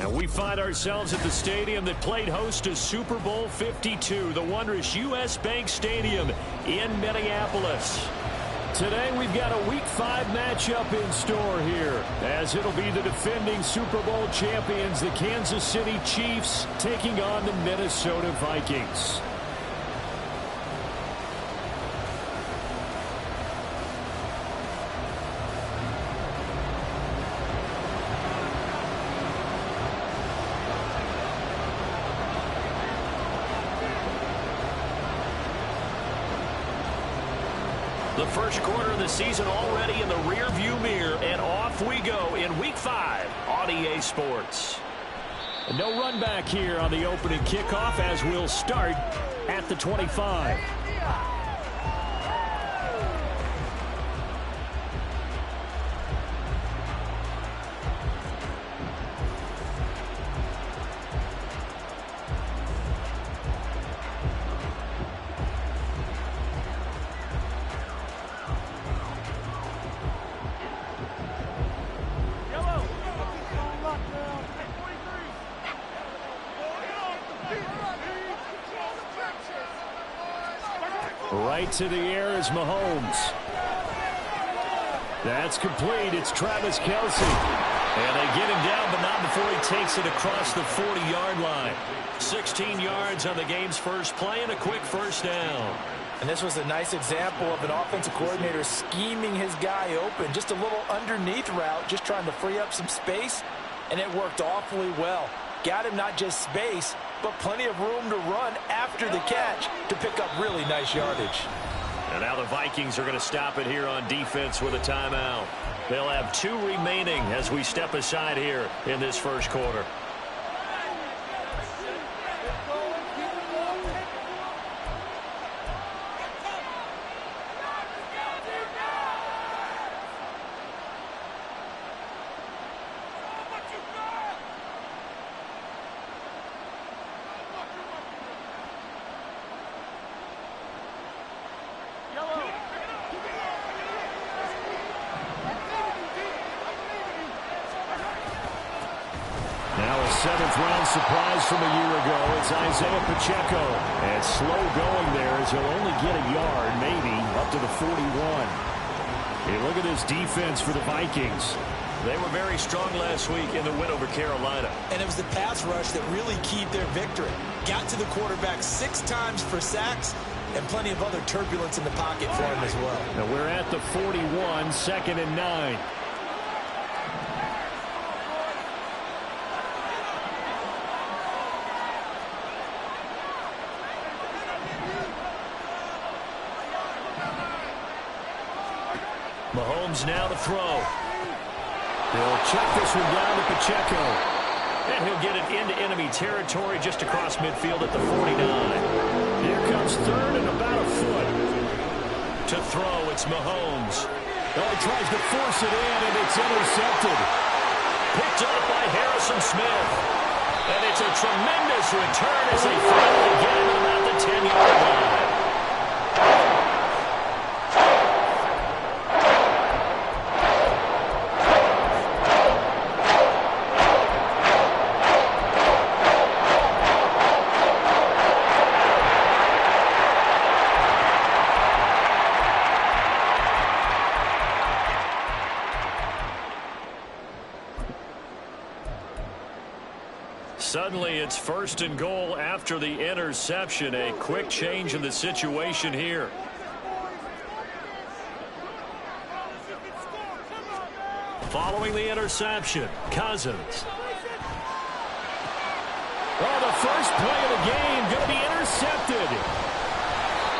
And we find ourselves at the stadium that played host to Super Bowl 52, the wondrous U.S. Bank Stadium in Minneapolis. Today we've got a Week 5 matchup in store here, as it'll be the defending Super Bowl champions, the Kansas City Chiefs, taking on the Minnesota Vikings. The first quarter of the season already in the rear-view mirror, and off we go in Week 5 on EA Sports. No run back here on the opening kickoff, as we'll start at the 25. Right to the air is Mahomes. That's complete. It's Travis Kelce. And they get him down, but not before he takes it across the 40-yard line. 16 yards on the game's first play and a quick first down. And this was a nice example of an offensive coordinator scheming his guy open. Just a little underneath route, just trying to free up some space, and it worked awfully well. Got him not just space, but plenty of room to run after the catch to pick up really nice yardage. And now the Vikings are going to stop it here on defense with a timeout. They'll have 2 remaining as we step aside here in this first quarter. Now a 7th-round surprise from a year ago. It's Isaiah Pacheco. And slow going there as he'll only get a yard, maybe, up to the 41. Hey, look at this defense for the Vikings. They were very strong last week in the win over Carolina. And it was the pass rush that really keyed their victory. Got to the quarterback 6 times for sacks and plenty of other turbulence in the pocket for him as well. Now we're at the 41, 2nd and 9. Mahomes now to throw. He'll check this one down to Pacheco. And he'll get it into enemy territory just across midfield at the 49. Here comes 3rd and about a foot. To throw, it's Mahomes. Oh, he tries to force it in, and it's intercepted. Picked up by Harrison Smith. And it's a tremendous return as they finally get him about the 10-yard line. Suddenly, it's 1st and goal after the interception. A quick change in the situation here. Following the interception, Cousins. Oh, the first play of the game going to be intercepted.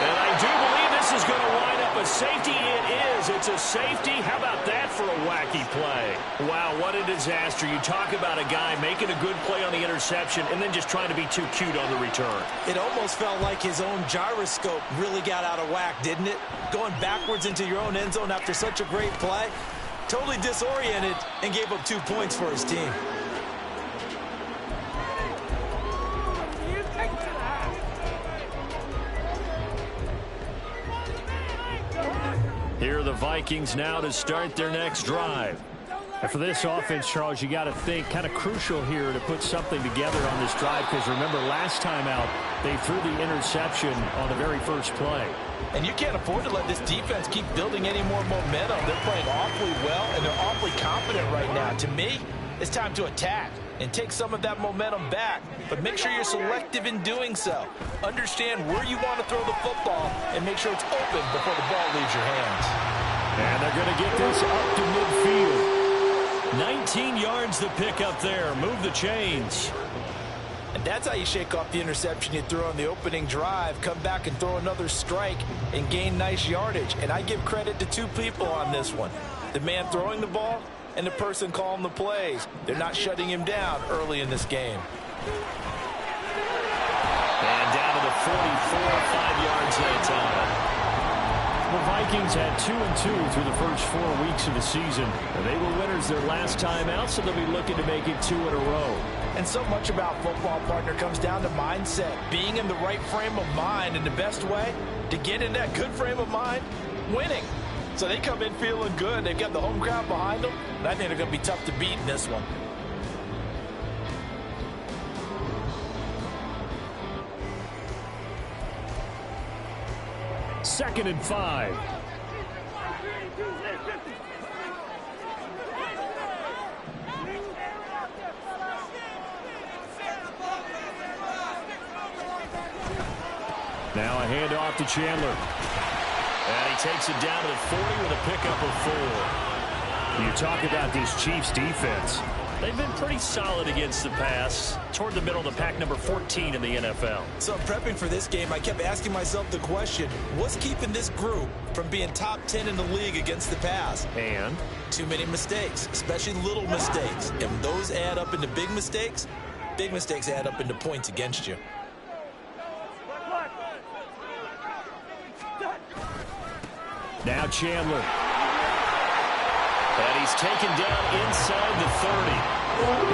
And I do believe this is going to wind up a safety. It is. It's a safety. How about that for a wacky play? Wow, what a disaster. You talk about a guy making a good play on the interception and then just trying to be too cute on the return. It almost felt like his own gyroscope really got out of whack, didn't it? Going backwards into your own end zone after such a great play. Totally disoriented and gave up 2 points for his team. Here are the Vikings now to start their next drive. And for this offense, Charles, you got to think kind of crucial here to put something together on this drive, because remember last time out they threw the interception on the very first play. And you can't afford to let this defense keep building any more momentum. They're playing awfully well, and they're awfully confident right now. To me, it's time to attack and take some of that momentum back, but make sure you're selective in doing so. Understand where you want to throw the football and make sure it's open before the ball leaves your hands. And they're going to get this up to midfield. 19 yards to pick up there. Move the chains. And that's how you shake off the interception you threw on the opening drive. Come back and throw another strike and gain nice yardage. And I give credit to two people on this one. The man throwing the ball and the person calling the plays. They're not shutting him down early in this game. And down to the 44, 5 yards that time. The Vikings had 2-2 through the first 4 weeks of the season. They were winners their last time out, so they'll be looking to make it 2 in a row. And so much about football, partner, comes down to mindset. Being in the right frame of mind, and the best way to get in that good frame of mind, winning. So they come in feeling good. They've got the home crowd behind them, and I think they're going to be tough to beat in this one. Second and 5. Now a handoff to Chandler. And he takes it down to the 40 with a pickup of 4. You talk about this Chiefs defense. They've been pretty solid against the pass. Toward the middle of the pack, number 14 in the NFL. So prepping for this game, I kept asking myself the question, what's keeping this group from being top 10 in the league against the pass? And? Too many mistakes, especially little mistakes. And when those add up into big mistakes add up into points against you. Now Chandler. And he's taken down inside the 30.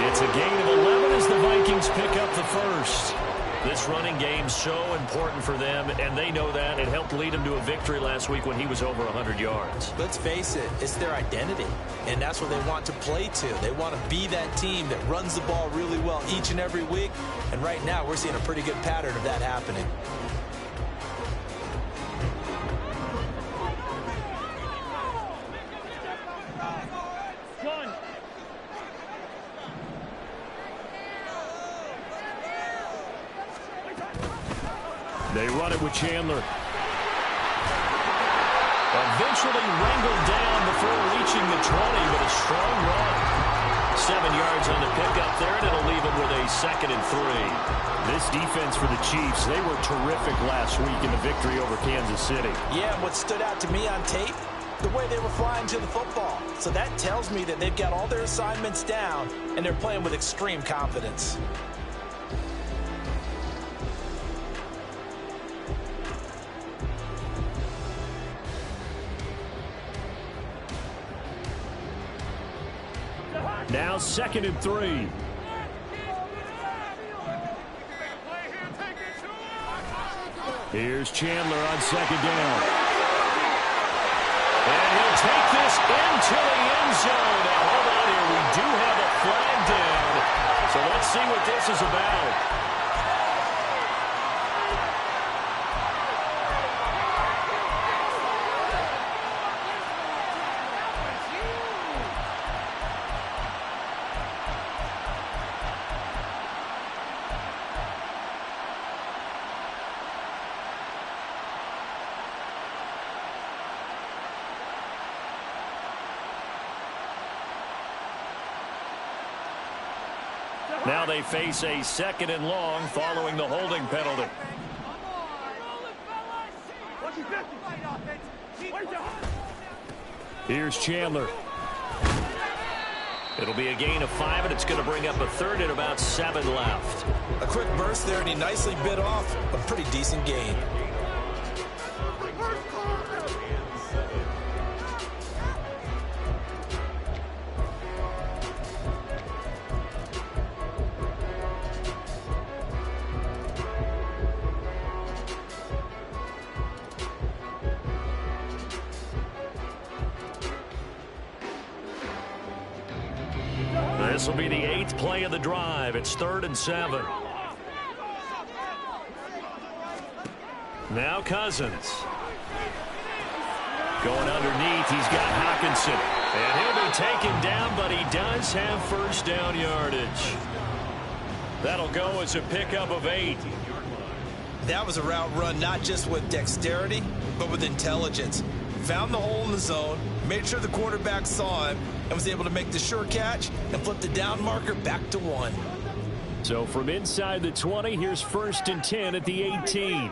It's a gain of 11 as the Vikings pick up the first. This running game's so important for them, and they know that. It helped lead them to a victory last week when he was over 100 yards. Let's face it, it's their identity, and that's what they want to play to. They want to be that team that runs the ball really well each and every week, and right now we're seeing a pretty good pattern of that happening. They run it with Chandler. Eventually wrangled down before reaching the 20, but a strong run. 7 yards on the pickup there, and it'll leave them with a 2nd and 3. This defense for the Chiefs, they were terrific last week in the victory over Kansas City. Yeah, and what stood out to me on tape, the way they were flying to the football. So that tells me that they've got all their assignments down, and they're playing with extreme confidence. Now 2nd and 3. Here's Chandler on 2nd down. And he'll take this into the end zone. Now hold on here. We do have a flag down. So let's see what this is about. Now they face a 2nd and long following the holding penalty. Here's Chandler. It'll be a gain of 5, and it's going to bring up a 3rd and about 7 left. A quick burst there, and he nicely bit off a pretty decent gain. This will be the 8th play of the drive. It's 3rd and 7. Now Cousins. Going underneath, he's got Hockenson. And he'll be taken down, but he does have first down yardage. That'll go as a pickup of 8. That was a route run not just with dexterity, but with intelligence. Found the hole in the zone, made sure the quarterback saw him, and was able to make the sure catch and flip the down marker back to 1. So from inside the 20, here's 1st and 10 at the 18.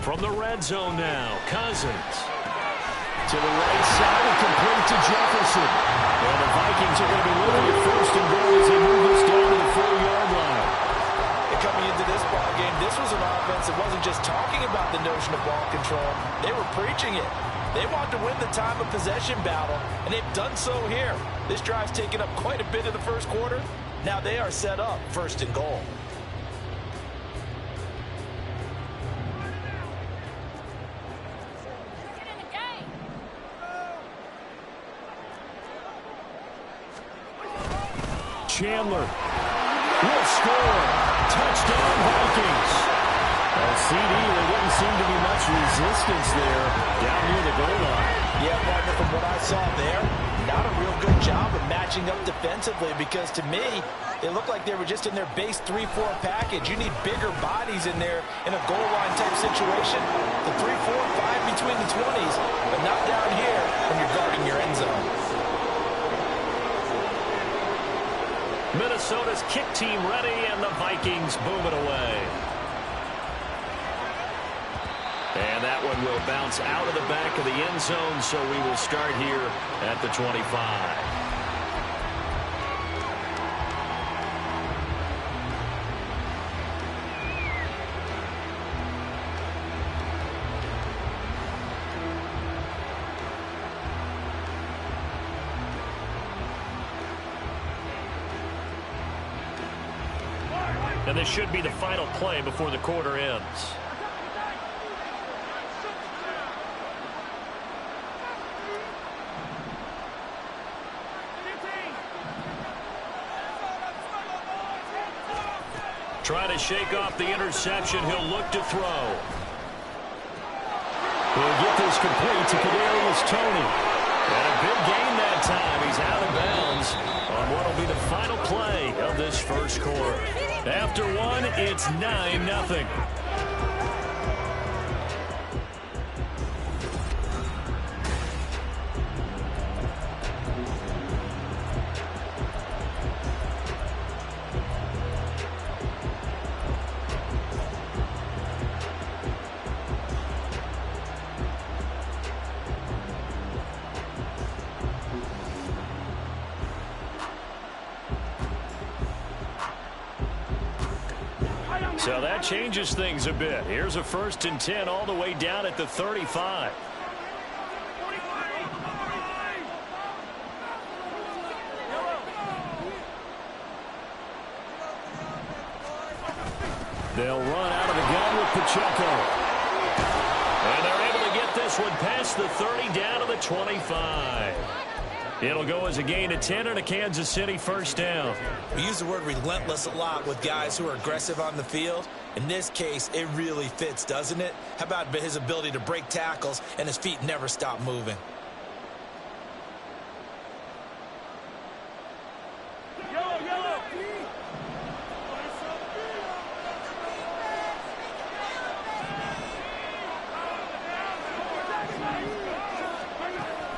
From the red zone now, Cousins. To the right side and complete to Jefferson. And the Vikings are going to be looking at 1st and goal as they move this down to the 4-yard line. And coming into this ball game, this was an offense that wasn't just talking about the notion of ball control. They were preaching it. They wanted to win the time of possession battle, and they've done so here. This drive's taken up quite a bit in the first quarter. Now they are set up 1st and goal. Chandler will score. Touchdown, Vikings. CD, there didn't seem to be much resistance there down near the goal line. Yeah, partner, from what I saw there, not a real good job of matching up defensively because to me, it looked like they were just in their base 3-4 package. You need bigger bodies in there in a goal line type situation. The 3-4, 5 between the 20s, but not down here when you're guarding your end zone. Minnesota's kick team ready, and the Vikings boom it away. And that one will bounce out of the back of the end zone, so we will start here at the 25. And this should be the final play before the quarter ends. Trying to shake off the interception. He'll look to throw. He'll get this complete to Kadarius Toney. And a big gain that time. He's out of bounds on what will be the final play of this first quarter. After one, it's 9-0. So that changes things a bit. Here's a 1st and 10 all the way down at the 35. They'll run out of the gun with Pacheco. And they're able to get this one past the 30 down to the 25. It'll go as a gain of 10 and a Kansas City first down. We use the word relentless a lot with guys who are aggressive on the field. In this case, it really fits, doesn't it? How about his ability to break tackles and his feet never stop moving?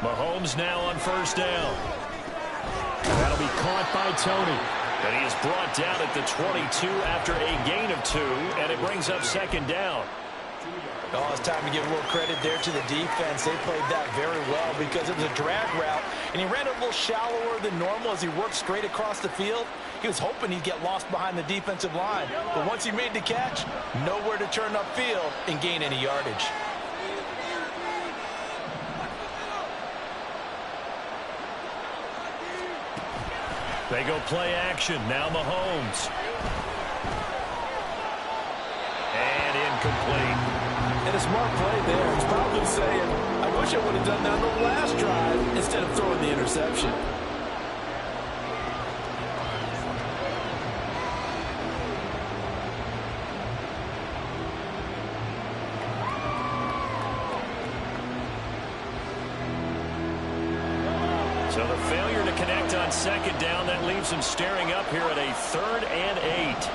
Mahomes now on first down. That'll be caught by Toney. And he is brought down at the 22 after a gain of 2, and it brings up second down. Oh, it's time to give a little credit there to the defense. They played that very well because it was a drag route, and he ran a little shallower than normal as he worked straight across the field. He was hoping he'd get lost behind the defensive line. But once he made the catch, nowhere to turn upfield and gain any yardage. They go play action. Now Mahomes. And smart play there. He's probably saying, I wish I would have done that on the last drive instead of throwing the interception. So the failure to connect on second down, that leaves him staring up here at a 3rd and 8.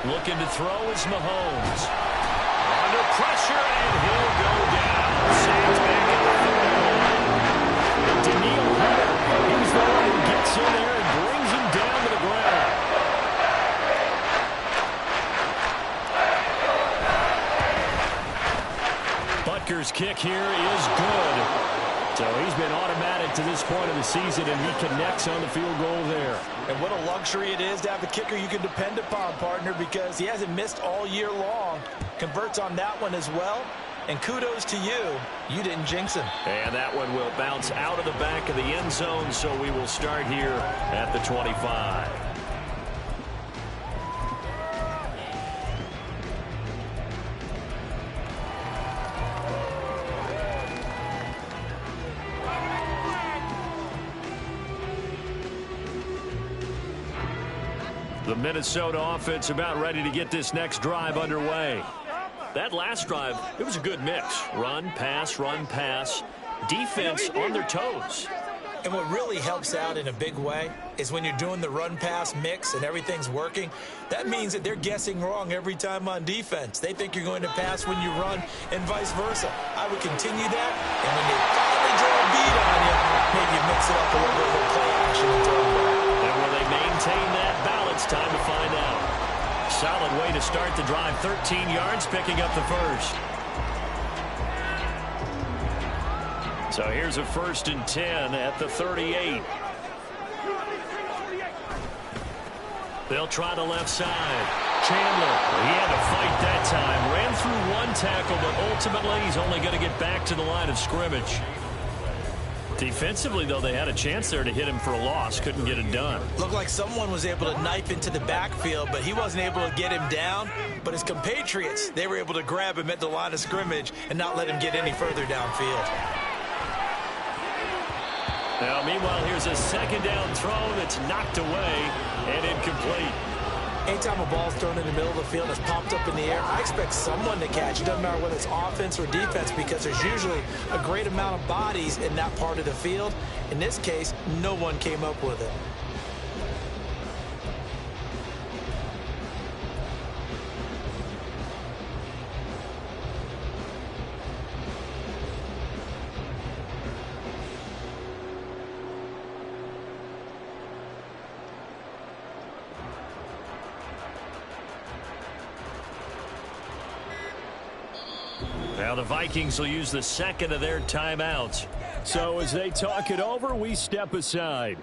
Looking to throw is Mahomes. Under pressure, and he'll go down. Sacked back at the 31. And Daniil Hunter, he's the one who gets in there and brings him down to the ground. Butker's kick here is good. So he's been automatic to this point of the season, and he connects on the field goal there. And what a luxury it is to have a kicker you can depend upon, partner, because he hasn't missed all year long. Converts on that one as well. And kudos to you. You didn't jinx him. And that one will bounce out of the back of the end zone, so we will start here at the 25. The Minnesota offense about ready to get this next drive underway. That last drive, it was a good mix. Run, pass, defense on their toes. And what really helps out in a big way is when you're doing the run-pass mix and everything's working, that means that they're guessing wrong every time on defense. They think you're going to pass when you run and vice versa. I would continue that, and when they finally draw a beat on you, maybe mix it up a little bit with play action and throw it back. And will they maintain that balance? Time to find out. Solid way to start the drive. 13 yards, picking up the first. So here's a 1st and 10 at the 38. They'll try the left side. Chandler, he had to fight that time. Ran through one tackle, but ultimately he's only going to get back to the line of scrimmage. Defensively, though, they had a chance there to hit him for a loss. Couldn't get it done. Looked like someone was able to knife into the backfield, but he wasn't able to get him down. But his compatriots, they were able to grab him at the line of scrimmage and not let him get any further downfield. Now, meanwhile, here's a 2nd down throw that's knocked away and incomplete. Anytime a ball's thrown in the middle of the field and it's popped up in the air, I expect someone to catch. It doesn't matter whether it's offense or defense, because there's usually a great amount of bodies in that part of the field. In this case, no one came up with it. Now the Vikings will use the 2nd of their timeouts. So as they talk it over, we step aside.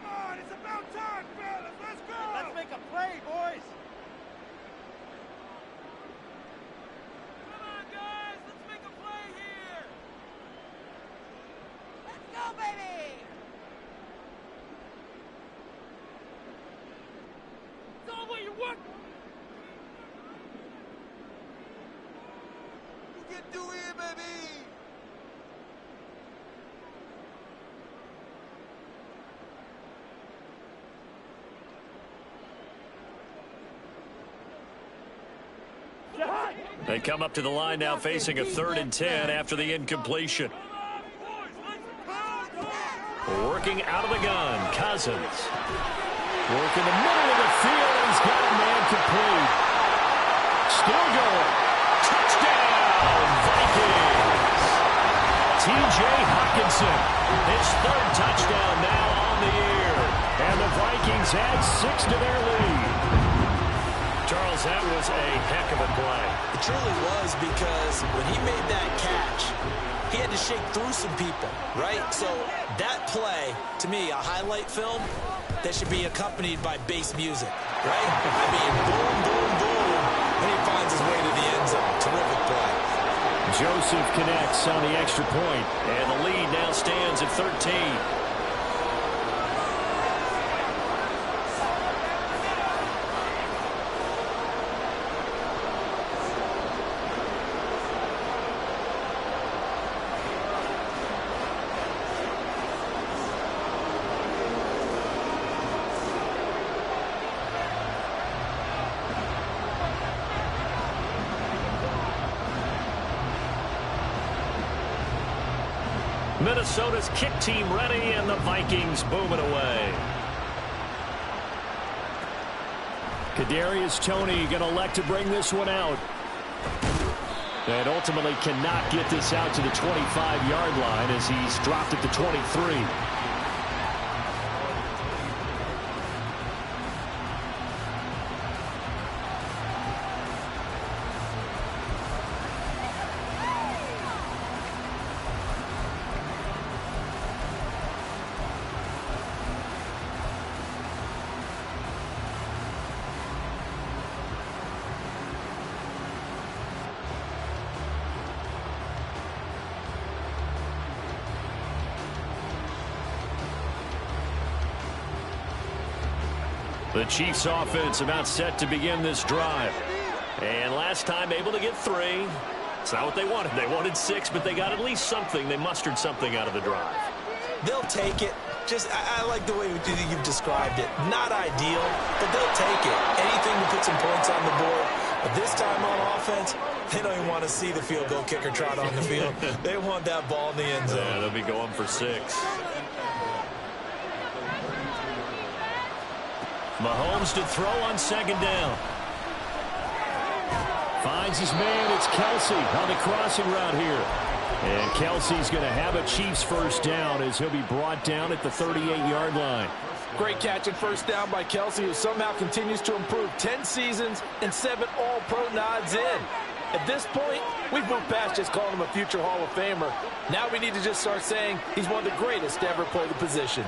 Come on, it's about time, fellas. Let's go. Let's make a play, boys. Come on, guys. Let's make a play here. Let's go, baby. It's all what you want. Do it, baby! They come up to the line now facing a 3rd and 10 after the incompletion. Working out of the gun, Cousins. Working the middle of the field, and he's got a man complete. Still going. Touchdown, Vikings! T.J. Hawkinson, his 3rd touchdown now on the year. And the Vikings add 6 to their lead. Charles, that was a heck of a play. It truly was, because when he made that catch, he had to shake through some people, right? So that play, to me, a highlight film that should be accompanied by bass music, right? I mean, boom, boom, boom, and he finds his way to the end zone. Terrific play. Joseph connects on the extra point, and the lead now stands at 13. Minnesota's kick team ready, and the Vikings moving away. Kadarius Toney going to elect to bring this one out. And ultimately cannot get this out to the 25-yard line as he's dropped at the 23. The Chiefs offense about set to begin this drive. And last time able to get 3. It's not what they wanted. They wanted 6, but they got at least something. They mustered something out of the drive. They'll take it. I like the way you've described it. Not ideal, but they'll take it. Anything to put some points on the board. But this time on offense, they don't even want to see the field goal kicker trot on the field. They want that ball in the end zone. Yeah, they'll be going for 6. Mahomes to throw on second down. Finds his man. It's Kelsey on the crossing route here. And Kelsey's going to have a Chiefs first down as he'll be brought down at the 38-yard line. Great catch and first down by Kelsey, who somehow continues to improve. 10 seasons and 7 All-Pro nods in. At this point, we've moved past just calling him a future Hall of Famer. Now we need to just start saying he's one of the greatest to ever play the position.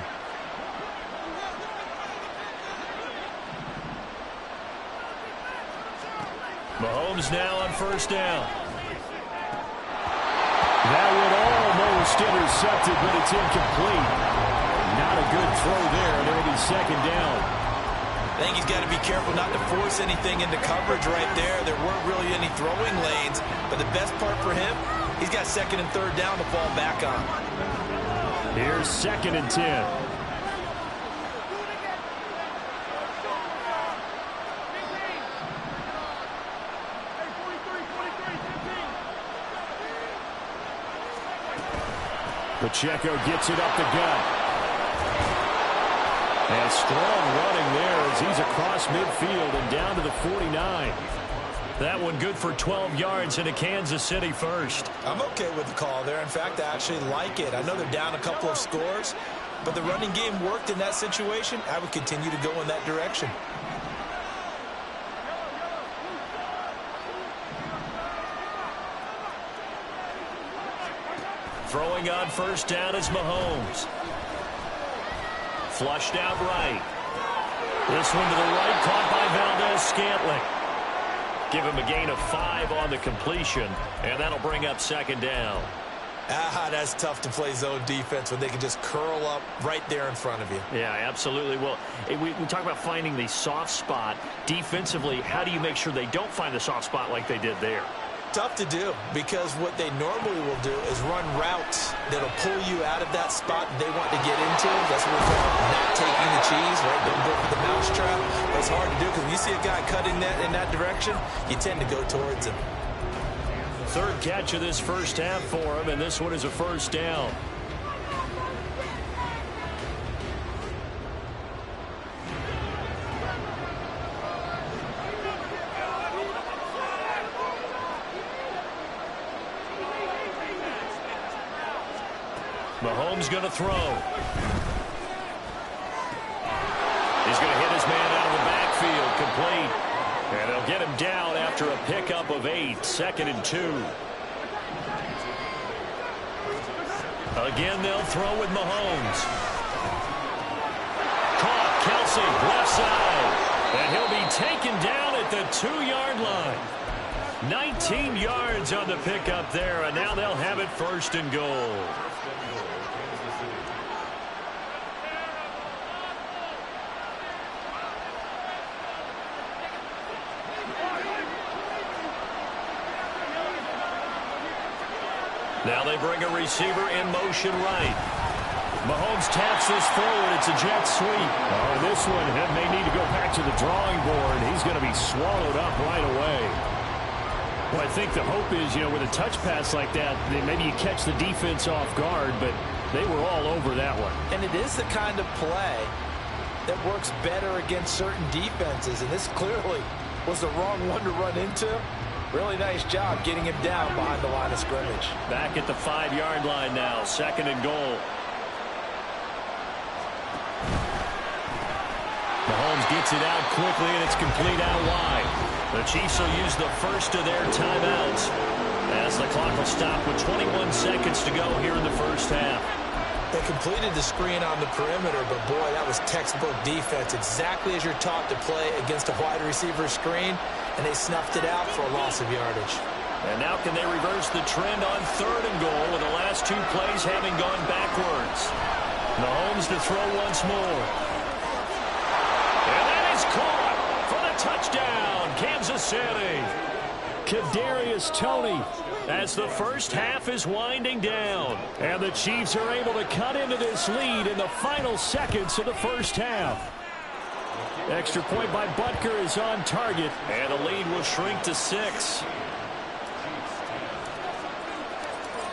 Mahomes now on first down. That would almost intercepted, but it's incomplete. Not a good throw there, and it'll be second down. I think he's got to be careful not to force anything into coverage right there. There weren't really any throwing lanes, but the best part for him, he's got second and third down to fall back on. Here's second and 10. Pacheco gets it up the gut. And strong running there as he's across midfield and down to the 49. That one good for 12 yards into Kansas City first. I'm okay with the call there. In fact, I actually like it. I know they're down a couple of scores, but the running game worked in that situation. I would continue to go in that direction. Throwing on first down is Mahomes. Flushed out right. This one to the right, caught by Valdez-Scantling. Give him a gain of 5 on the completion, and that'll bring up second down. That's tough to play zone defense when they can just curl up right there in front of you. Yeah, absolutely. Well, we talk about finding the soft spot. Defensively, how do you make sure they don't find the soft spot like they did there? Tough to do, because what they normally will do is run routes that'll pull you out of that spot they want to get into. That's what we call not taking the cheese, right? Don't go for the mousetrap. But it's hard to do because when you see a guy cutting that in that direction, you tend to go towards him. Third catch of this first half for him, and this one is a first down. Mahomes going to throw. He's going to hit his man out of the backfield, complete. And they'll get him down after a pickup of 8, second and 2. Again, they'll throw with Mahomes. Caught, Kelsey, left side. And he'll be taken down at the 2-yard line. 19 yards on the pickup there, and now they'll have it 1st and goal. Now they bring a receiver in motion right. Mahomes taps this forward. It's a jet sweep. Oh, this one may need to go back to the drawing board. He's going to be swallowed up right away. Well, I think the hope is, with a touch pass like that, maybe you catch the defense off guard, but they were all over that one. And it is the kind of play that works better against certain defenses, and this clearly was the wrong one to run into. Really nice job getting him down behind the line of scrimmage. Back at the 5-yard line now, 2nd and goal. Mahomes gets it out quickly, and it's complete out wide. The Chiefs will use the first of their timeouts as the clock will stop with 21 seconds to go here in the first half. They completed the screen on the perimeter, but boy, that was textbook defense, exactly as you're taught to play against a wide receiver screen, and they snuffed it out for a loss of yardage. And now can they reverse the trend on 3rd and goal with the last 2 plays having gone backwards? Mahomes to throw once more. And that is caught for the touchdown, Kansas City. Kadarius Toney as the first half is winding down. And the Chiefs are able to cut into this lead in the final seconds of the first half. Extra point by Butker is on target, and the lead will shrink to 6.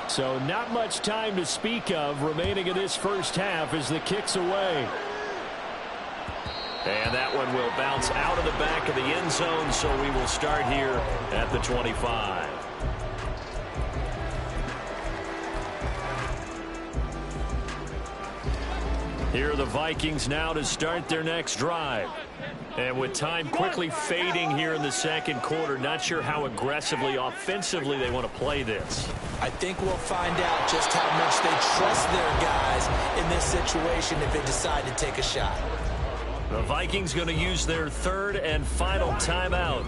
So not much time to speak of remaining in this first half as the kick's away. And that one will bounce out of the back of the end zone, so we will start here at the 25. Here are the Vikings now to start their next drive. And with time quickly fading here in the 2nd quarter, not sure how aggressively, offensively they want to play this. I think we'll find out just how much they trust their guys in this situation if they decide to take a shot. The Vikings going to use their 3rd and final timeout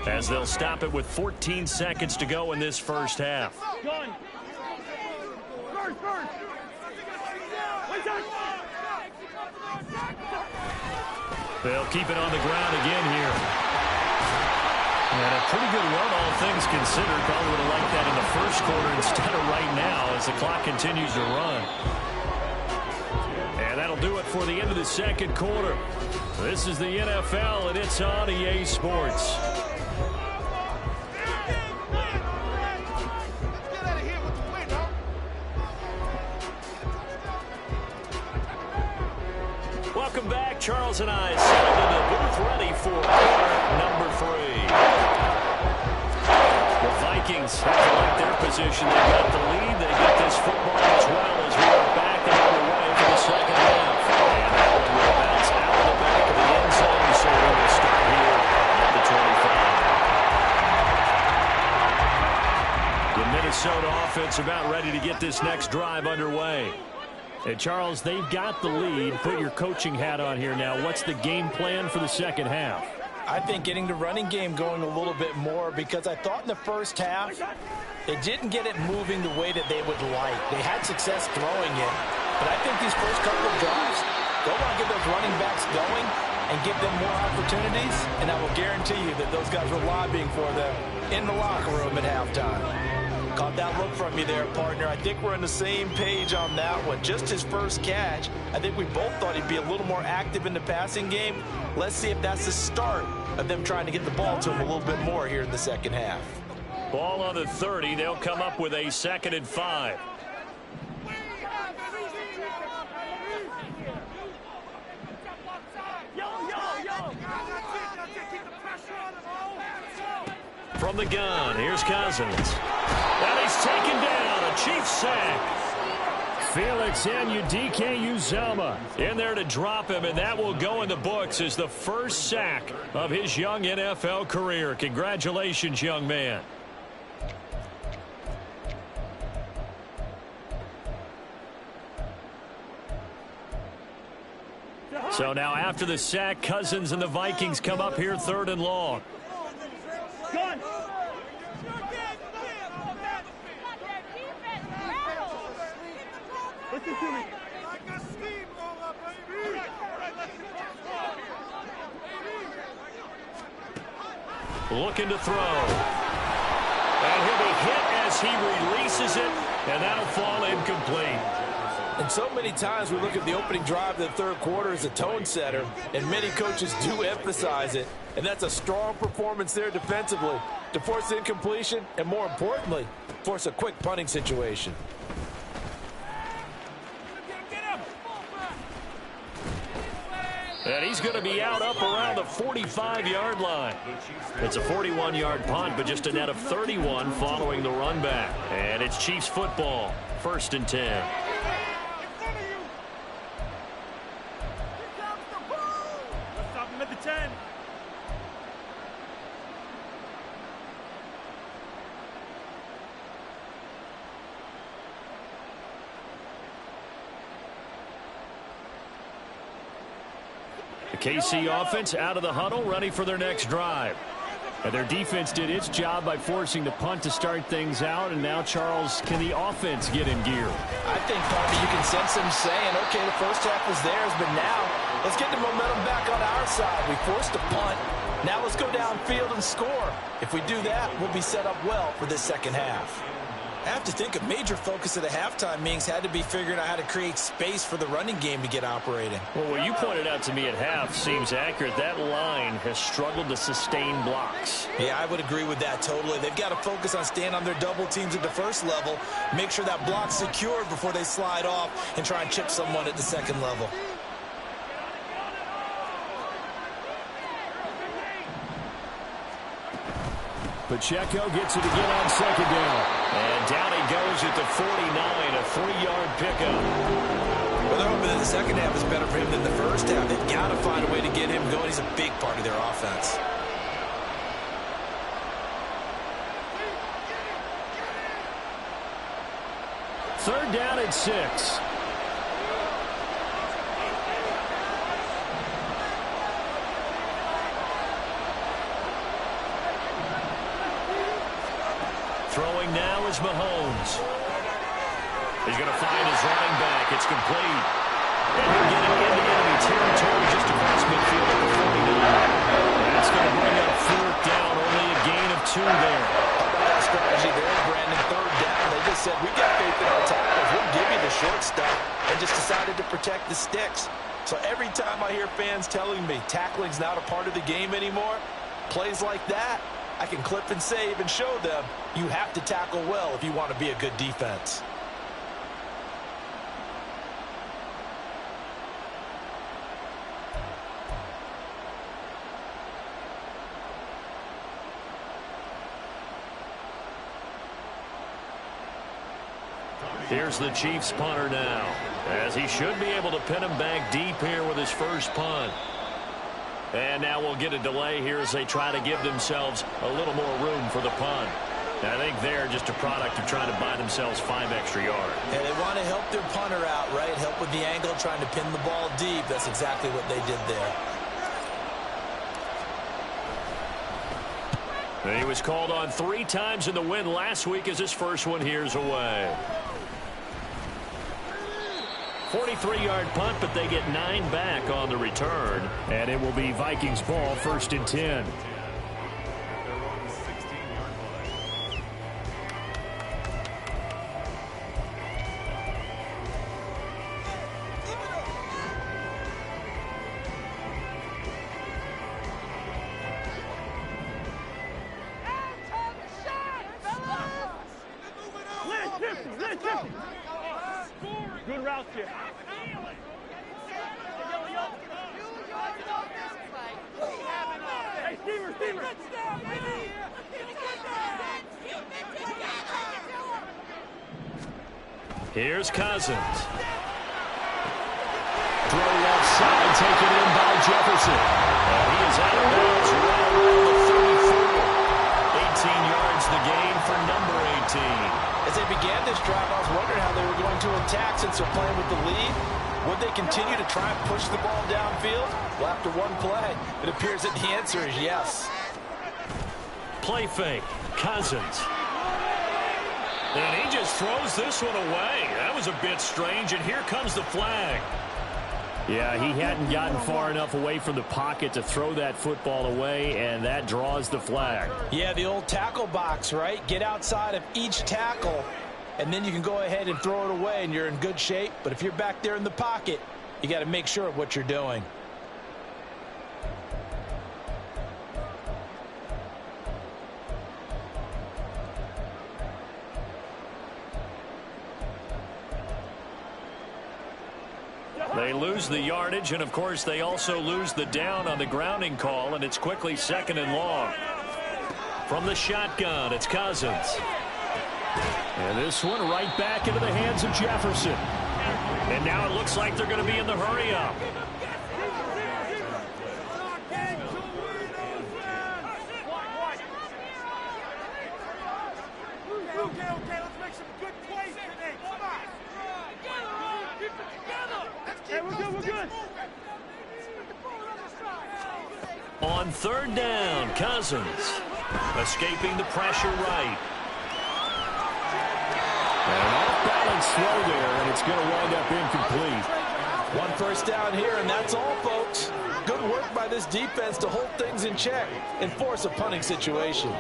as they'll stop it with 14 seconds to go in this first half. They'll keep it on the ground again here. And a pretty good run, all things considered. Probably would have liked that in the first quarter instead of right now as the clock continues to run. And that'll do it for the end of the 2nd quarter. This is the NFL, and it's on EA Sports. Welcome back. Charles and I settled in the booth ready for quarter number 3. The Vikings have to like their position. They've got the lead. They get this football as well as we are back and underway for the 2nd half. And that one will bounce out of the back of the end zone, so we will start here at the 25. The Minnesota offense about ready to get this next drive underway. And Charles, they've got the lead. Put your coaching hat on here now. What's the game plan for the 2nd half? I think getting the running game going a little bit more, because I thought in the first half they didn't get it moving the way that they would like. They had success throwing it, but I think these first couple of drives, they want to get those running backs going and give them more opportunities, and I will guarantee you that those guys were lobbying for them in the locker room at halftime. Caught that look from you there, partner. I think we're on the same page on that one. Just his first catch. I think we both thought he'd be a little more active in the passing game. Let's see if that's the start of them trying to get the ball to him a little bit more here in the 2nd half. Ball on the 30. They'll come up with a 2nd and 5. From the gun, here's Cousins. And he's taken down, a Chiefs sack. Felix Anudike-Uzomah in there to drop him, and that will go in the books as the first sack of his young NFL career. Congratulations, young man. So now after the sack, Cousins and the Vikings come up here 3rd and long. Like a steamroller, baby. All right, let's go. Looking to throw. And he'll be hit as he releases it, and that'll fall incomplete. And so many times we look at the opening drive of the third quarter as a tone setter, and many coaches do emphasize it. And that's a strong performance there defensively to force incompletion and, more importantly, force a quick punting situation. And he's going to be out up around the 45-yard line. It's a 41-yard punt, but just a net of 31 following the run back. And it's Chiefs football, 1st and 10. Let's stop him at the 10. The KC offense out of the huddle, ready for their next drive. And their defense did its job by forcing the punt to start things out. And now, Charles, can the offense get in gear? I think, Harvey, you can sense them saying, okay, the first half was theirs, but now let's get the momentum back on our side. We forced a punt. Now let's go downfield and score. If we do that, we'll be set up well for this second half. I have to think a major focus of the halftime meetings had to be figuring out how to create space for the running game to get operating. Well, what you pointed out to me at half seems accurate. That line has struggled to sustain blocks. Yeah, I would agree with that totally. They've got to focus on staying on their double teams at the first level, make sure that block's secured before they slide off and try and chip someone at the second level. Pacheco gets it again on 2nd down. And down he goes at the 49, a 3-yard pickup. Well, they're hoping that the second half is better for him than the first half. They've got to find a way to get him going. He's a big part of their offense. Third down and 6. Throwing now is Mahomes. He's going to find his running back. It's complete. And he'll get it into enemy territory just across midfield at the 49. That's going to bring up 4th down. Only a gain of 2 there. How about that strategy there, Brandon? 3rd down. They just said, we got faith in our tackles. We'll give you the short stuff. And just decided to protect the sticks. So every time I hear fans telling me tackling's not a part of the game anymore, plays like that, I can clip and save and show them you have to tackle well if you want to be a good defense. Here's the Chiefs punter now, as he should be able to pin him back deep here with his first punt. And now we'll get a delay here as they try to give themselves a little more room for the punt. And I think they're just a product of trying to buy themselves 5 extra yards. And they want to help their punter out, right? Help with the angle, trying to pin the ball deep. That's exactly what they did there. And he was called on 3 times in the win last week as his first one here's away. 43-yard punt, but they get 9 back on the return. And it will be Vikings ball, 1st and 10. Good route here. Hey, Steamer, Steamer. Here's Cousins. Throw left side, taken in by Jefferson. And he is out of bounds right around the 34. 18 yards the gain for number 18. As they began this drive, I was wondering how they were going to attack since they're playing with the lead. Would they continue to try and push the ball downfield? Well, after one play, it appears that the answer is yes. Play fake. Cousins. And he just throws this one away. That was a bit strange, and here comes the flag. Yeah, he hadn't gotten far enough away from the pocket to throw that football away, and that draws the flag. Yeah, the old tackle box, right? Get outside of each tackle, and then you can go ahead and throw it away, and you're in good shape. But if you're back there in the pocket, you got to make sure of what you're doing. They lose the yardage, and, of course, they also lose the down on the grounding call, and it's quickly 2nd and long. From the shotgun, it's Cousins. And this one right back into the hands of Jefferson. And now it looks like they're going to be in the hurry-up. Okay, let's make some good plays today. Come on. Keep it together. Hey, we're good. On 3rd down, Cousins escaping the pressure right. An off-balance throw there, and it's going to wind up incomplete. 1 first down here, and that's all, folks. Good work by this defense to hold things in check and force a punting situation.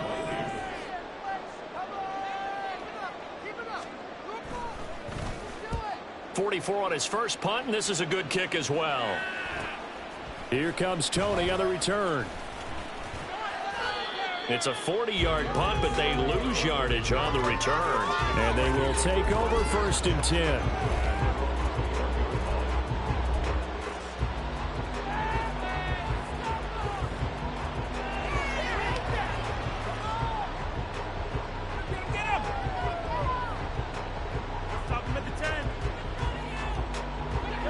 .44 on his first punt, and this is a good kick as well. Here comes Tony on the return. It's a 40-yard punt, but they lose yardage on the return. And they will take over 1st and 10.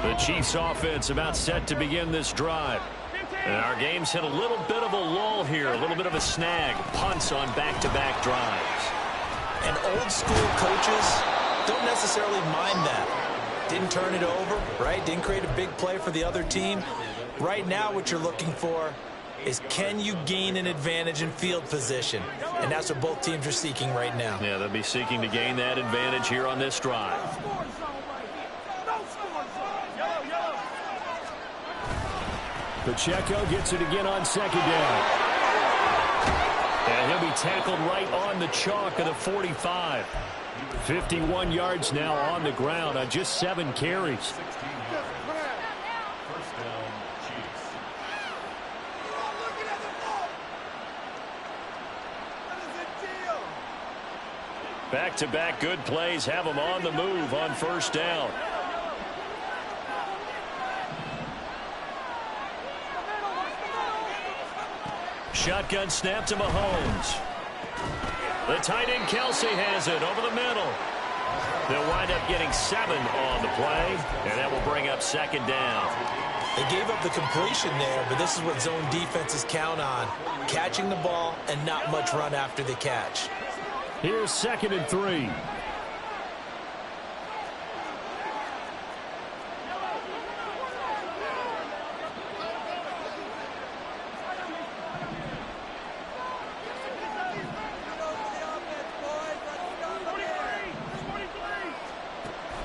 The Chiefs offense about set to begin this drive. And our game's hit a little bit of a lull here, a little bit of a snag. Punts on back-to-back drives. And old school coaches don't necessarily mind that. Didn't turn it over, right? Didn't create a big play for the other team. Right now what you're looking for is, can you gain an advantage in field position? And that's what both teams are seeking right now. Yeah, they'll be seeking to gain that advantage here on this drive. Pacheco gets it again on 2nd down. And he'll be tackled right on the chalk of the 45. 51 yards now on the ground on just 7 carries. Back-to-back good plays have them on the move on 1st down. Shotgun snap to Mahomes. The tight end Kelsey has it over the middle. They'll wind up getting 7 on the play, and that will bring up 2nd down. They gave up the completion there, but this is what zone defenses count on. Catching the ball and not much run after the catch. Here's 2nd and 3.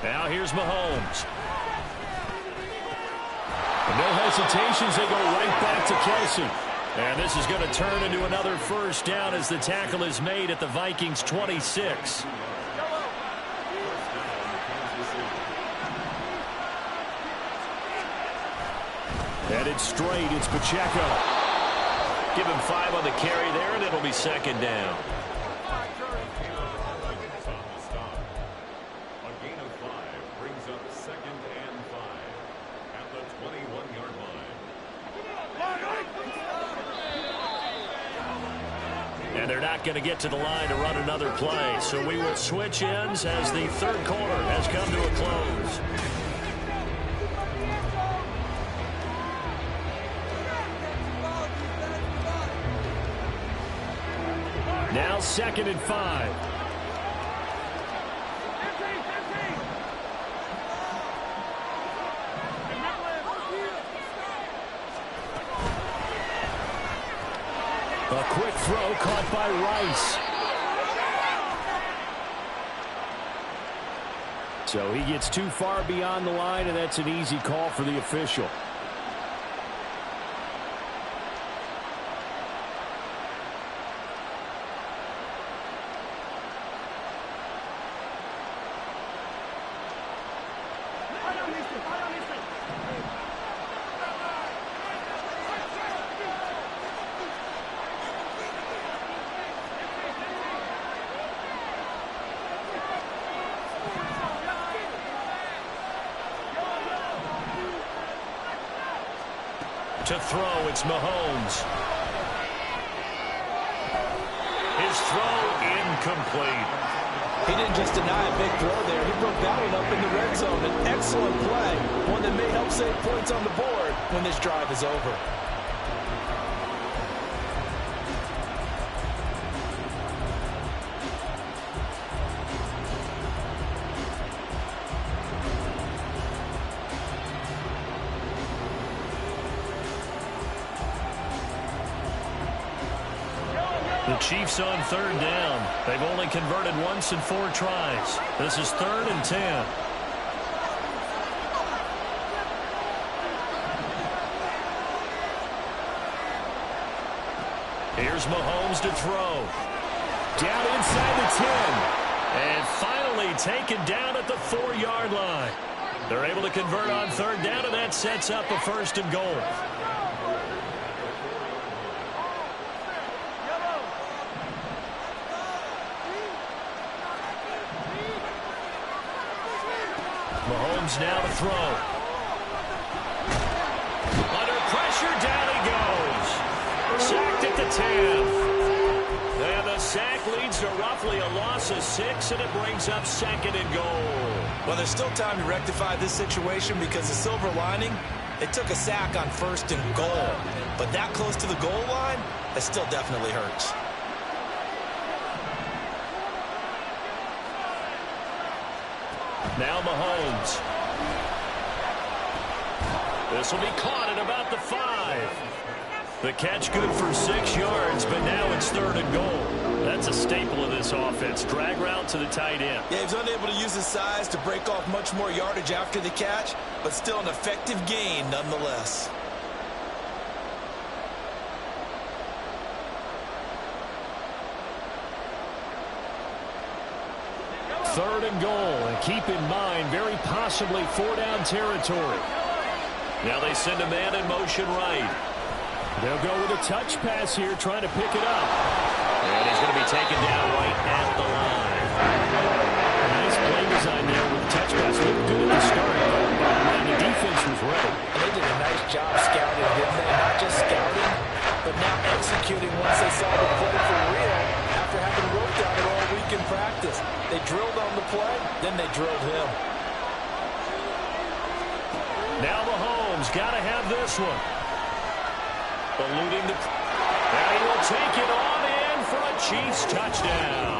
Now here's Mahomes. No hesitations, they go right back to Kelsey. And this is going to turn into another 1st down as the tackle is made at the Vikings 26. Headed straight, it's Pacheco. Give him 5 on the carry there, and it'll be 2nd down. And they're not going to get to the line to run another play. So we will switch ends as the 3rd quarter has come to a close. Now 2nd and 5. A quick throw caught by Rice. So he gets too far beyond the line, and that's an easy call for the official. To throw, it's Mahomes. His throw incomplete. He didn't just deny a big throw there. He broke that one up in the red zone. An excellent play, one that may help save points on the board when this drive is over. The Chiefs on third down. They've only converted once in 4 tries. This is 3rd and 10. Here's Mahomes to throw. Down inside the 10. And finally taken down at the 4-yard line. They're able to convert on third down, and that sets up a 1st and goal. Mahomes now to throw. Under pressure, down he goes. Sacked at the 10. And the sack leads to roughly a loss of 6, and it brings up 2nd and goal. Well, there's still time to rectify this situation because the silver lining, it took a sack on 1st and goal. But that close to the goal line, it still definitely hurts. Now Mahomes. This will be caught at about the 5. The catch good for 6 yards, but now it's 3rd and goal. That's a staple of this offense. Drag route to the tight end. Yeah, he was unable to use his size to break off much more yardage after the catch, but still an effective gain nonetheless. Third and goal, and keep in mind, very possibly 4-down territory. Now they send a man in motion right. They'll go with a touch pass here, trying to pick it up. And he's going to be taken down right at the line. Nice play design there with the touch pass. Looked good at the start, but the defense was ready. And they did a nice job scouting, didn't they? Not just scouting, but now executing once they saw the play for real after having worked on it all week in practice. They drilled on the play, then they drilled him. Now Mahomes got to have this one. Eluding the... And he will take it on in for a Chiefs touchdown.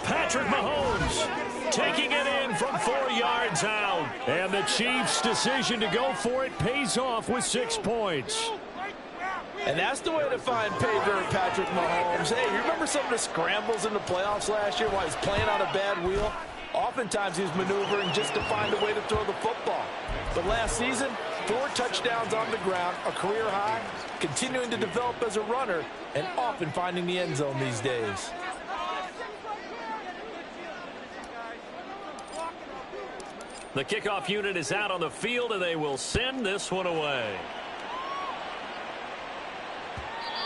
Patrick Mahomes taking it in from 4 yards out. And the Chiefs' decision to go for it pays off with 6 points. And that's the way to find pay dirt, Patrick Mahomes. Hey, you remember some of the scrambles in the playoffs last year while he's playing on a bad wheel? Oftentimes he was maneuvering just to find a way to throw the football. But last season, 4 touchdowns on the ground, a career high, continuing to develop as a runner, and often finding the end zone these days. The kickoff unit is out on the field, and they will send this one away.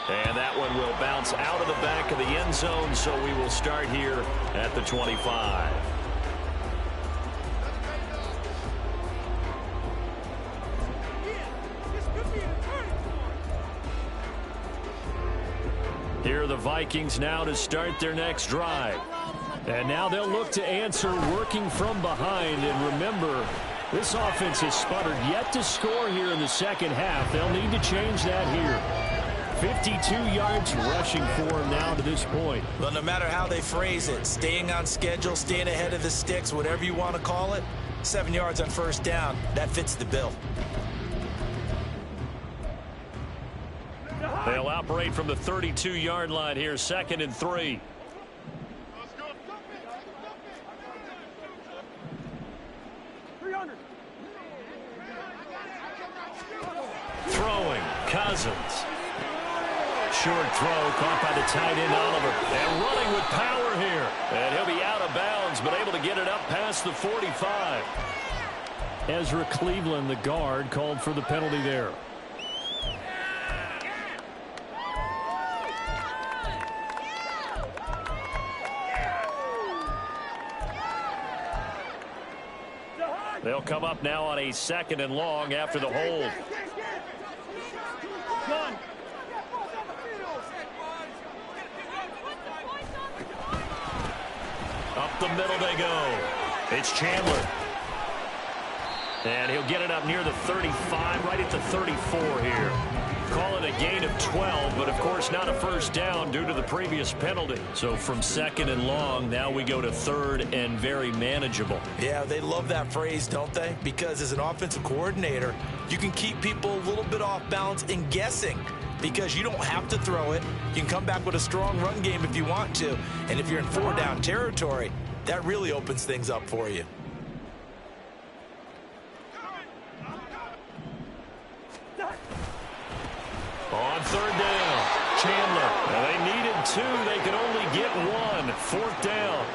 And that one will bounce out of the back of the end zone, so we will start here at the 25. Here are the Vikings now to start their next drive. And now they'll look to answer working from behind. And remember, this offense has sputtered yet to score here in the second half. They'll need to change that here. 52 yards rushing for him now to this point. Well, no matter how they phrase it, staying on schedule, staying ahead of the sticks, whatever you want to call it, 7 yards on first down, that fits the bill. They'll operate from the 32-yard line here, 2nd and 3. Cousins. Short throw caught by the tight end Oliver. And running with power here. And he'll be out of bounds, but able to get it up past the 45. Ezra Cleveland, the guard, called for the penalty there. They'll come up now on a 2nd and long after the hold. Up the middle they go. It's Chandler. And he'll get it up near the 35, right at the 34 here. Call it a gain of 12, but of course not a first down due to the previous penalty. So from 2nd and long, now we go to 3rd and very manageable. Yeah, they love that phrase, don't they? Because as an offensive coordinator, you can keep people a little bit off balance and guessing. Because you don't have to throw it. You can come back with a strong run game if you want to. And if you're in 4-down territory, that really opens things up for you. On 3rd down, Chandler. Now they needed 2. They could only get 1. 4th down.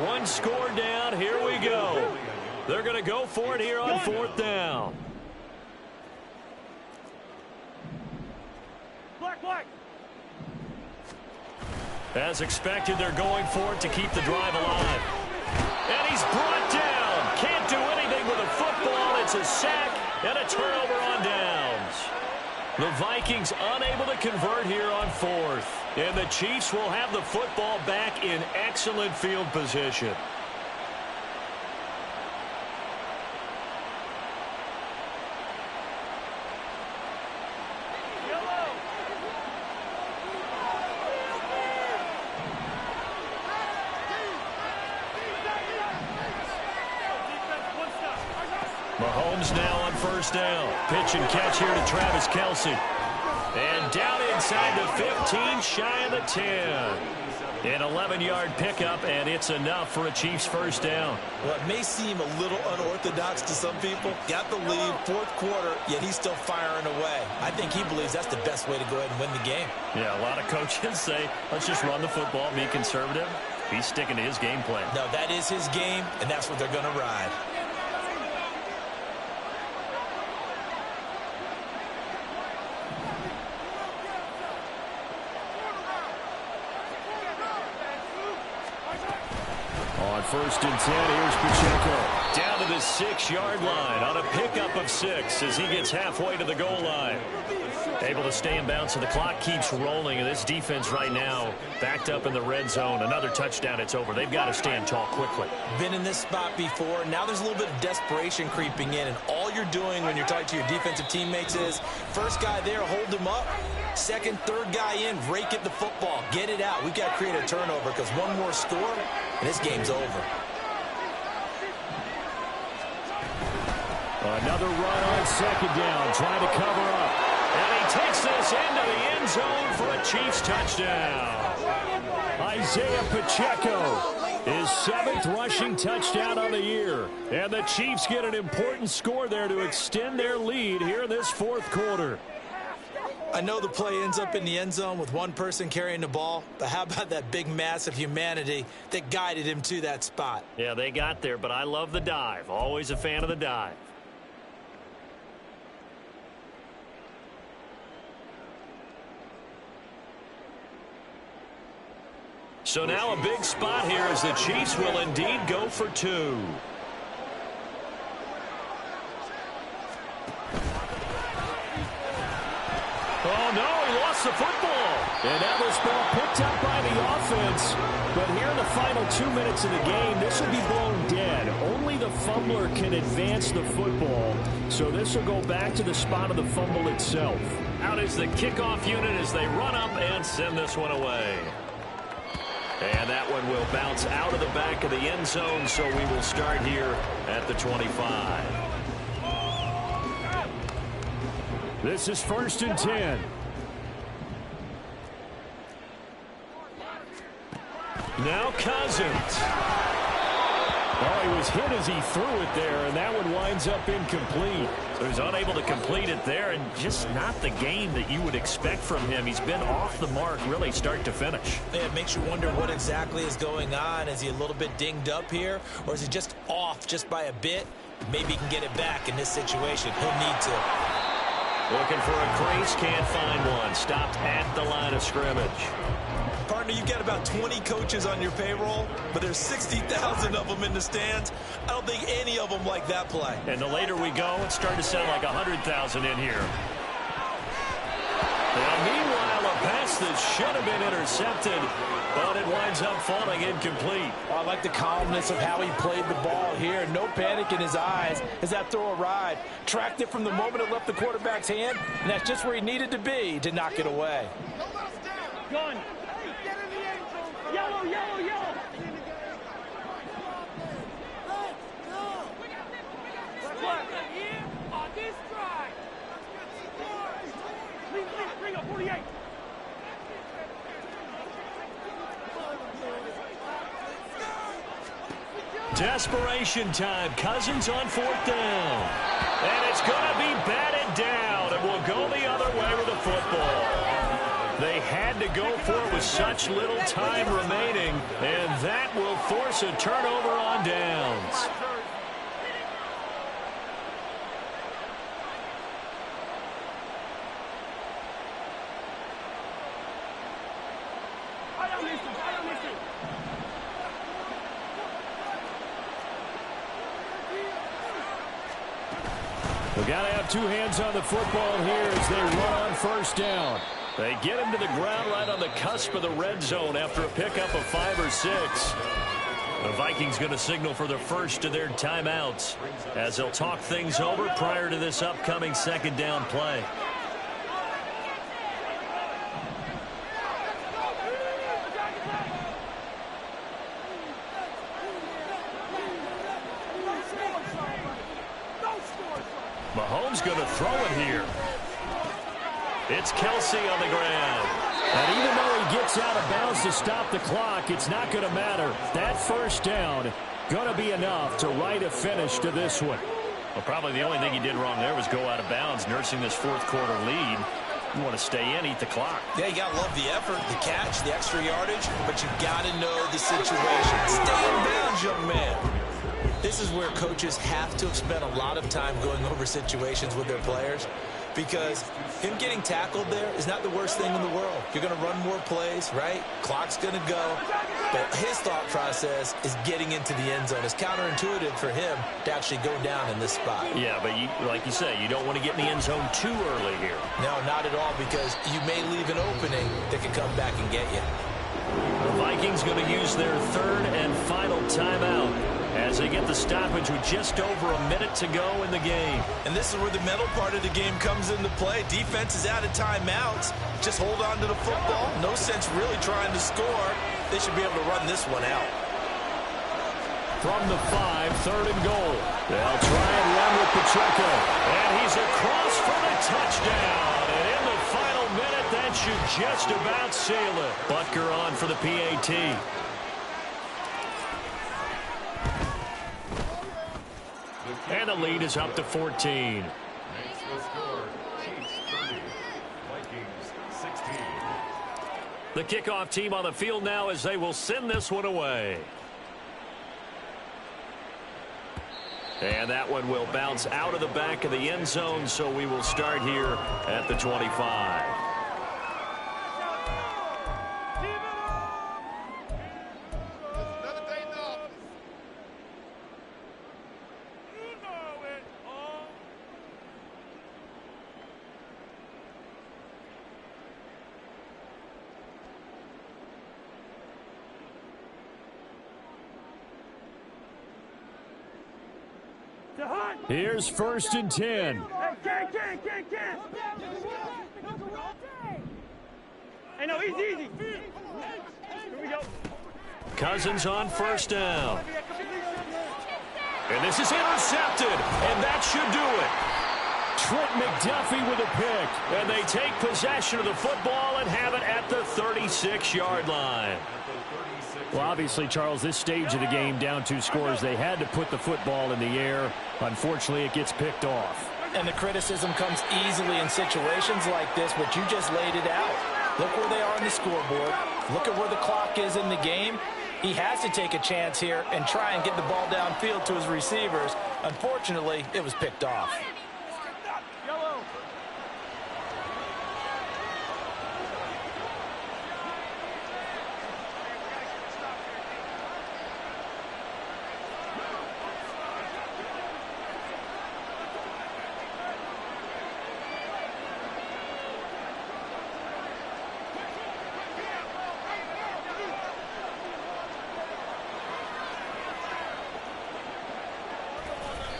1 score down. Here we go. They're going to go for it here on 4th down. As expected, they're going for it to keep the drive alive. And he's brought down. Can't do anything with a football. It's a sack and a turnover on downs. The Vikings unable to convert here on 4th. And the Chiefs will have the football back in excellent field position. Mahomes now on 1st down. Pitch and catch here to Travis Kelce. And down inside the 15, shy of the 10. An 11-yard pickup, and it's enough for a Chiefs 1st down. Well, it may seem a little unorthodox to some people. Got the lead, 4th quarter, yet he's still firing away. I think he believes that's the best way to go ahead and win the game. Yeah, a lot of coaches say, let's just run the football, be conservative. He's sticking to his game plan. No, that is his game, and that's what they're going to ride. On 1st and 10, here's Pacheco. Down to the 6-yard line on a pickup of 6 as he gets halfway to the goal line. Able to stay in bounds, so the clock keeps rolling, and this defense right now backed up in the red zone. Another touchdown, it's over. They've got to stand tall quickly. Been in this spot before. Now there's a little bit of desperation creeping in, and all you're doing when you're talking to your defensive teammates is first guy there, hold him up. 2nd, 3rd guy in, rake at the football. Get it out. We've got to create a turnover because one more score, and this game's over. Another run on 2nd down, trying to cover up. And he takes this into the end zone for a Chiefs touchdown. Isaiah Pacheco, his 7th rushing touchdown on the year. And the Chiefs get an important score there to extend their lead here in this 4th quarter. I know the play ends up in the end zone with one person carrying the ball, but how about that big mass of humanity that guided him to that spot? Yeah, they got there, but I love the dive. Always a fan of the dive. So now a big spot here as the Chiefs will indeed go for 2. Oh, no, he lost the football. And that was ball picked up by the offense. But here in the final 2 minutes of the game, this will be blown dead. Only the fumbler can advance the football. So this will go back to the spot of the fumble itself. Out is the kickoff unit as they run up and send this one away. And that one will bounce out of the back of the end zone, so we will start here at the 25. This is 1st and 10. Now Cousins. Oh, he was hit as he threw it there, and that one winds up incomplete. So he's unable to complete it there, and just not the game that you would expect from him. He's been off the mark really start to finish. Yeah, it makes you wonder what exactly is going on. Is he a little bit dinged up here, or is he just off just by a bit? Maybe he can get it back in this situation. He'll need to. Looking for a crease, can't find one. Stopped at the line of scrimmage. Partner, you've got about 20 coaches on your payroll, but there's 60,000 of them in the stands. I don't think any of them like that play. And the later we go, it's starting to sound like 100,000 in here. Now, meanwhile, a pass that should have been intercepted, but it winds up falling incomplete. I like the calmness of how he played the ball here. No panic in his eyes as that throw arrived. Tracked it from the moment it left the quarterback's hand, and that's just where he needed to be to knock it away. Gun. Yellow, yellow, yellow. On this drive. Bring up 48. Desperation time. Cousins on 4th down. And it's going to be batted down, and will go the other way with the football. They had to go for it with such little time remaining, and that will force a turnover on downs. We've got to have two hands on the football here as they run on 1st down. They get him to the ground right on the cusp of the red zone after a pickup of 5 or 6. The Vikings going to signal for the first of their timeouts as they'll talk things over prior to this upcoming 2nd down play. Mahomes going to throw it here. It's Kelsey on the ground. And even though he gets out of bounds to stop the clock, it's not going to matter. That 1st down going to be enough to write a finish to this one. Well, probably the only thing he did wrong there was go out of bounds, nursing this 4th quarter lead. You want to stay in, eat the clock. Yeah, you got to love the effort, the catch, the extra yardage, but you got to know the situation. Stay in bounds, young man. This is where coaches have to have spent a lot of time going over situations with their players, because him getting tackled there is not the worst thing in the world. You're going to run more plays, right? Clock's going to go. But his thought process is getting into the end zone. It's counterintuitive for him to actually go down in this spot. Yeah, but like you say, you don't want to get in the end zone too early here. No, not at all, because you may leave an opening that can come back and get you. The Vikings going to use their 3rd and final timeout as they get the stoppage with just over a minute to go in the game. And this is where the mental part of the game comes into play. Defense is out of timeouts. Just hold on to the football. No sense really trying to score. They should be able to run this one out. From the 5, 3rd and goal. They'll try and run with Pacheco. And he's across for the touchdown. And in the final minute, that should just about seal it. Butker on for the PAT. And the lead is up to 14. The kickoff team on the field now as they will send this one away. And that one will bounce out of the back of the end zone, so we will start here at the 25. Here's 1st and 10. Hey, no, easy. Here we go. Cousins on 1st down. And this is intercepted, and that should do it. Trent McDuffie with a pick, and they take possession of the football and have it at the 36. 36-yard line. Well, obviously, Charles, this stage of the game, down 2 scores, they had to put the football in the air. Unfortunately, it gets picked off. And the criticism comes easily in situations like this, but you just laid it out. Look where they are on the scoreboard. Look at where the clock is in the game. He has to take a chance here and try and get the ball downfield to his receivers. Unfortunately, it was picked off.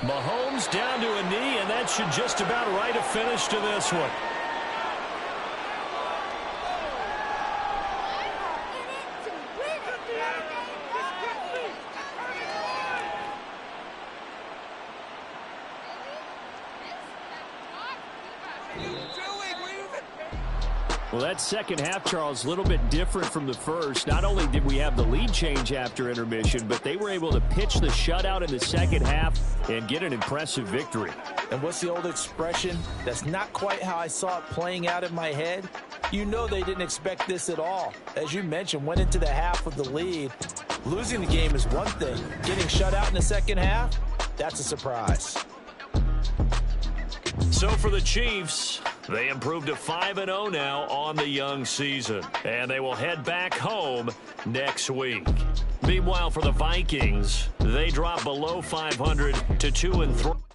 Mahomes down to a knee, and that should just about write a finish to this one. Well, that second half, Charles, a little bit different from the first. Not only did we have the lead change after intermission, but they were able to pitch the shutout in the second half and get an impressive victory. And what's the old expression? That's not quite how I saw it playing out in my head. You know they didn't expect this at all. As you mentioned, went into the half with the lead. Losing the game is one thing. Getting shut out in the second half, that's a surprise. So for the Chiefs, they improved to 5-0 now on the young season, and they will head back home next week. Meanwhile, for the Vikings, they drop below 500 to 2-3.